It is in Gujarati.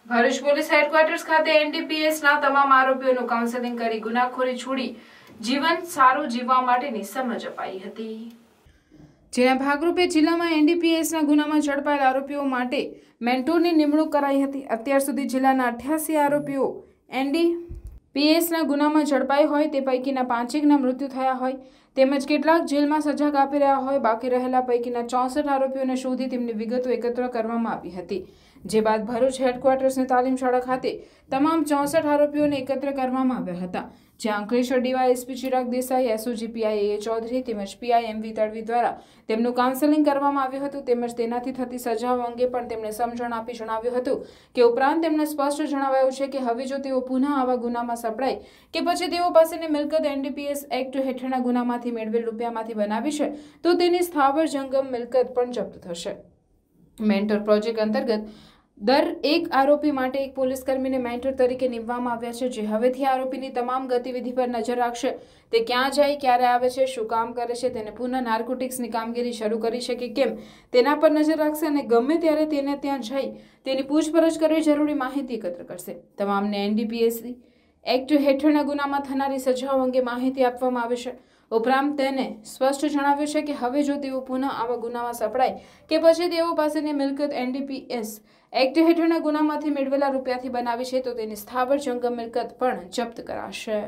ભરૂચ પોલીસ હેડક્વાર્ટર્સ ખાતે એનડીપીએસના તમામ આરોપીઓનું કાઉન્સેલિંગ કરી ગુનાખોરી છોડી જીવન સારું જીવવા માટેની સમજ અપાઈ હતી, જેના ભાગરૂપે જિલ્લામાં એનડીપીએસના ગુનામાં ઝડપાયેલ આરોપીઓ માટે મેન્ટોરની નિમણૂક કરાઈ હતી। અત્યાર સુધી જિલ્લાના 88 આરોપીઓ એનડીપીએસના ગુનામાં ઝડપાઈ હોય તે પૈકીના 5 મૃત્યુ થયા હોય તેમજ કેટલાક જેલમાં સજા કાપી રહ્યા હોય। બાકી રહેલા પૈકીના 64 આરોપીઓને શોધી તેમની વિગતો એકત્ર કરવામાં આવી હતી, જે બાદ ભરૂચ હેડક્વાર્ટર્સની તાલીમ શાળા ખાતે તમામ 64 આરોપીઓને એકત્ર કરવામાં આવ્યા હતા, જ્યાં Ankleshwar DYSP Chirag Desai, SOG PI Chaudhary તેમજ પીઆઈ એમવી તડવી દ્વારા તેમનું કાઉન્સેલિંગ કરવામાં આવ્યું હતું તેમજ તેનાથી થતી સજાઓ અંગે પણ તેમણે સમજણ આપી જણાવ્યું હતું કે ઉપરાંત તેમને સ્પષ્ટ જણાવાયું છે કે હવે જો તેઓ પુનઃ આવા ગુનામાં સપડાય કે પછી તેઓ પાસેની મિલકત એનડીપીએસ એક્ટ હેઠળના ગુનામાંથી મેળવેલ રૂપિયામાંથી બનાવી છે તો તેની સ્થાવર જંગમ મિલકત પણ જપ્ત થશે। મેન્ટર પ્રોજેક્ટ અંતર્ગત દર એક આરોપી માટે એક પોલીસકર્મીને મેન્ટર તરીકે નિમવામાં આવ્યા છે, જે હવેથી આરોપીની તમામ ગતિવિધિ પર નજર રાખશે। તે ક્યાં જાય, ક્યારે આવે છે, શું કામ કરે છે, તેને પુનઃ નાર્કોટિક્સની કામગીરી શરૂ કરી છે કે કેમ તેના પર નજર રાખશે અને ગમે ત્યારે તેને ત્યાં જઈ તેની પૂછપરછ કરી જરૂરી માહિતી એકત્ર કરશે। તમામને એનડીપીએસ એક્ટ હેઠળના ગુનામાં થનારી સજાઓ અંગે માહિતી આપવામાં આવે છે। ઉપરાંત તેને સ્પષ્ટ જણાવ્યું છે કે હવે જો તેઓ પુનઃ આવા ગુનામાં સપડાય કે પછી તેઓ પાસેની મિલકત એનડીપીએસ એક્ટ હેઠળના ગુનામાંથી મેળવેલા રૂપિયાથી બનાવી છે તો તેની સ્થાવર જંગમ મિલકત પણ જપ્ત કરાશે।